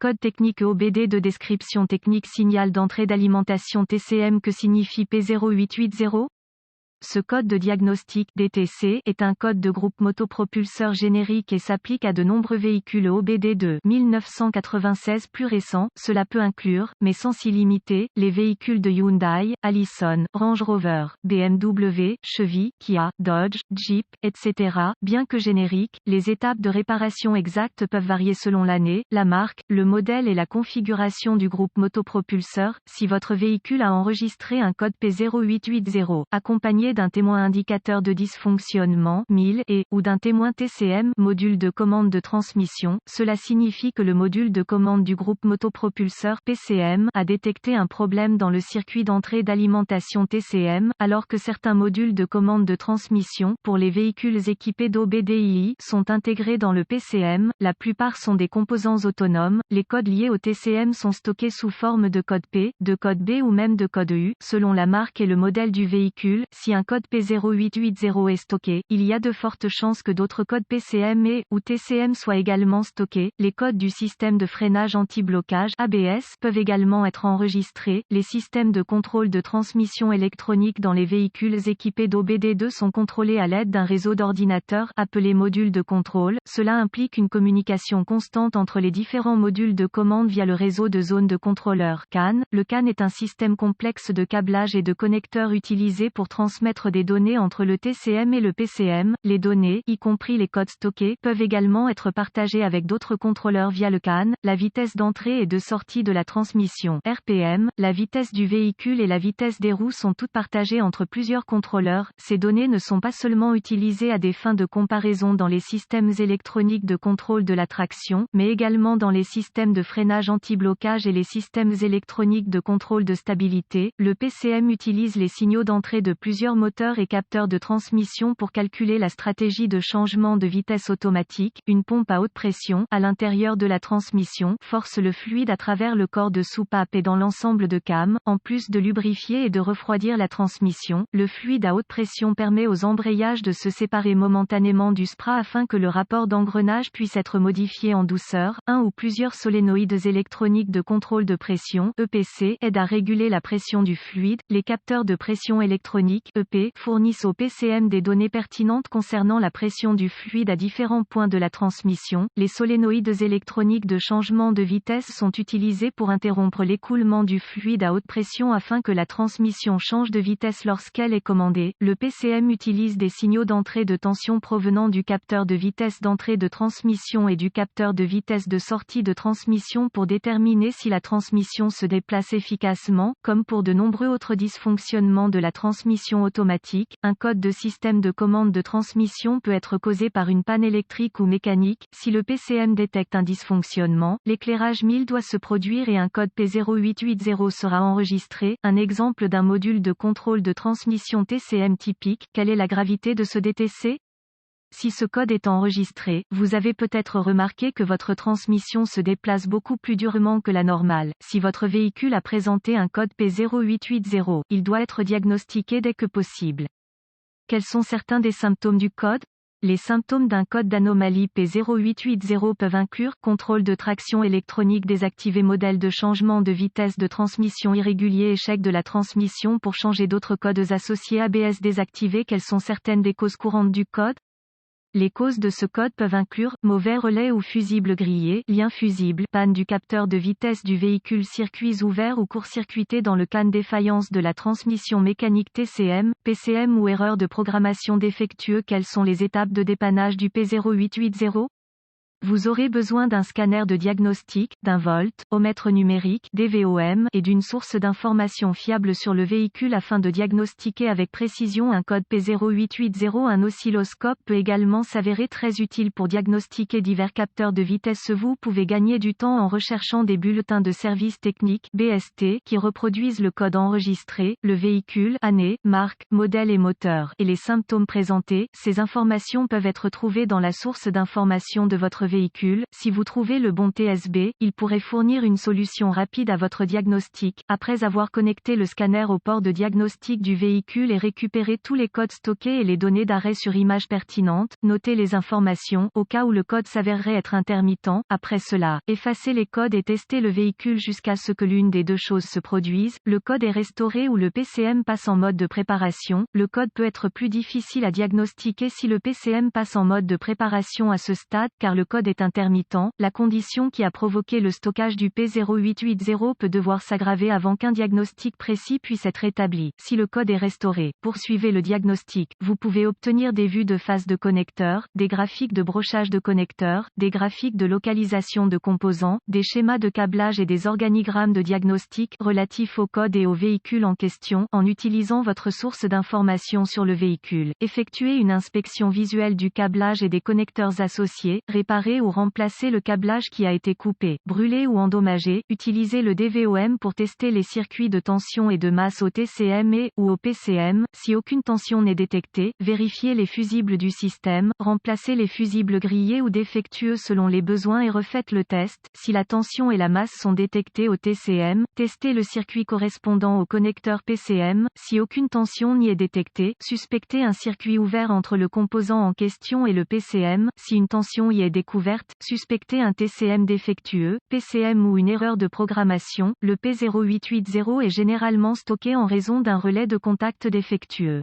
Code technique EOBD de description technique signal d'entrée d'alimentation TCM. Que signifie P0880? Ce code de diagnostic DTC est un code de groupe motopropulseur générique et s'applique à de nombreux véhicules EOBD de 1996 plus récents. Cela peut inclure, mais sans s'y limiter, les véhicules de Hyundai, Allison, Range Rover, BMW, Chevy, Kia, Dodge, Jeep, etc. Bien que génériques, les étapes de réparation exactes peuvent varier selon l'année, la marque, le modèle et la configuration du groupe motopropulseur. Si votre véhicule a enregistré un code P0880, accompagné d'un témoin indicateur de dysfonctionnement MIL et ou d'un témoin TCM module de commande de transmission, cela signifie que le module de commande du groupe motopropulseur PCM a détecté un problème dans le circuit d'entrée d'alimentation TCM, alors que certains modules de commande de transmission pour les véhicules équipés d'OBDI sont intégrés dans le PCM. La plupart sont des composants autonomes. Les codes liés au TCM sont stockés sous forme de code P, de code B ou même de code U, selon la marque et le modèle du véhicule. Si un code P0880 est stocké, il y a de fortes chances que d'autres codes PCM et ou TCM soient également stockés. Les codes du système de freinage anti-blocage ABS peuvent également être enregistrés. Les systèmes de contrôle de transmission électronique dans les véhicules équipés d'OBD2 sont contrôlés à l'aide d'un réseau d'ordinateurs appelé module de contrôle. Cela implique une communication constante entre les différents modules de commande via le réseau de zones de contrôleurs CAN. Le CAN est un système complexe de câblage et de connecteurs utilisé pour transmettre des données entre le TCM et le PCM. Les données, y compris les codes stockés, peuvent également être partagées avec d'autres contrôleurs via le CAN. La vitesse d'entrée et de sortie de la transmission RPM, la vitesse du véhicule et la vitesse des roues sont toutes partagées entre plusieurs contrôleurs. Ces données ne sont pas seulement utilisées à des fins de comparaison dans les systèmes électroniques de contrôle de la traction, mais également dans les systèmes de freinage anti-blocage et les systèmes électroniques de contrôle de stabilité. Le PCM utilise les signaux d'entrée de plusieurs moteurs et capteurs de transmission pour calculer la stratégie de changement de vitesse automatique. Une pompe à haute pression, à l'intérieur de la transmission, force le fluide à travers le corps de soupape et dans l'ensemble de cam. En plus de lubrifier et de refroidir la transmission, le fluide à haute pression permet aux embrayages de se séparer momentanément du spra afin que le rapport d'engrenage puisse être modifié en douceur. Un ou plusieurs solénoïdes électroniques de contrôle de pression EPC aident à réguler la pression du fluide. Les capteurs de pression électronique EP fournissent au PCM des données pertinentes concernant la pression du fluide à différents points de la transmission. Les solénoïdes électroniques de changement de vitesse sont utilisés pour interrompre l'écoulement du fluide à haute pression afin que la transmission change de vitesse lorsqu'elle est commandée. Le PCM utilise des signaux d'entrée de tension provenant du capteur de vitesse d'entrée de transmission et du capteur de vitesse de sortie de transmission pour déterminer si la transmission se déplace efficacement. Comme pour de nombreux autres dysfonctionnements de la transmission automatique, un code de système de commande de transmission peut être causé par une panne électrique ou mécanique. Si le PCM détecte un dysfonctionnement, l'éclairage MIL doit se produire et un code P0880 sera enregistré. Un exemple d'un module de contrôle de transmission TCM typique. Quelle est la gravité de ce DTC? Si ce code est enregistré, vous avez peut-être remarqué que votre transmission se déplace beaucoup plus durement que la normale. Si votre véhicule a présenté un code P0880, il doit être diagnostiqué dès que possible. Quels sont certains des symptômes du code? Les symptômes d'un code d'anomalie P0880 peuvent inclure contrôle de traction électronique désactivé, modèle de changement de vitesse de transmission irrégulier, échec de la transmission pour changer d'autres codes associés, ABS désactivé. Quelles sont certaines des causes courantes du code? Les causes de ce code peuvent inclure mauvais relais ou fusible grillé, lien fusible, panne du capteur de vitesse du véhicule, circuits ouverts ou court-circuités dans le CAN, défaillance de la transmission mécanique TCM, PCM ou erreur de programmation défectueux. Quelles sont les étapes de dépannage du P0880? Vous aurez besoin d'un scanner de diagnostic, d'un voltomètre numérique (DVOM) et d'une source d'information fiable sur le véhicule afin de diagnostiquer avec précision un code P0880. Un oscilloscope peut également s'avérer très utile pour diagnostiquer divers capteurs de vitesse. Vous pouvez gagner du temps en recherchant des bulletins de service technique (BST) qui reproduisent le code enregistré, le véhicule, année, marque, modèle et moteur, et les symptômes présentés. Ces informations peuvent être trouvées dans la source d'information de votre véhicule. Si vous trouvez le bon TSB, il pourrait fournir une solution rapide à votre diagnostic, après avoir connecté le scanner au port de diagnostic du véhicule et récupéré tous les codes stockés et les données d'arrêt sur image pertinentes. Notez les informations, au cas où le code s'avérerait être intermittent. Après cela, effacez les codes et testez le véhicule jusqu'à ce que l'une des deux choses se produise. Le code est restauré ou le PCM passe en mode de préparation. Le code peut être plus difficile à diagnostiquer si le PCM passe en mode de préparation à ce stade, car le code est intermittent. La condition qui a provoqué le stockage du P0880 peut devoir s'aggraver avant qu'un diagnostic précis puisse être établi. Si le code est restauré, poursuivez le diagnostic. Vous pouvez obtenir des vues de phase de connecteurs, des graphiques de brochage de connecteurs, des graphiques de localisation de composants, des schémas de câblage et des organigrammes de diagnostic relatifs au code et au véhicule en question. En utilisant votre source d'information sur le véhicule, effectuez une inspection visuelle du câblage et des connecteurs associés, réparez ou remplacez le câblage qui a été coupé, brûlé ou endommagé, utilisez le DVOM pour tester les circuits de tension et de masse au TCM et, ou au PCM. Si aucune tension n'est détectée, vérifiez les fusibles du système, remplacez les fusibles grillés ou défectueux selon les besoins et refaites le test. Si la tension et la masse sont détectées au TCM, testez le circuit correspondant au connecteur PCM. Si aucune tension n'y est détectée, suspectez un circuit ouvert entre le composant en question et le PCM. Si une tension y est découverte, suspectez un TCM défectueux, PCM ou une erreur de programmation. Le P0880 est généralement stocké en raison d'un relais de contact défectueux.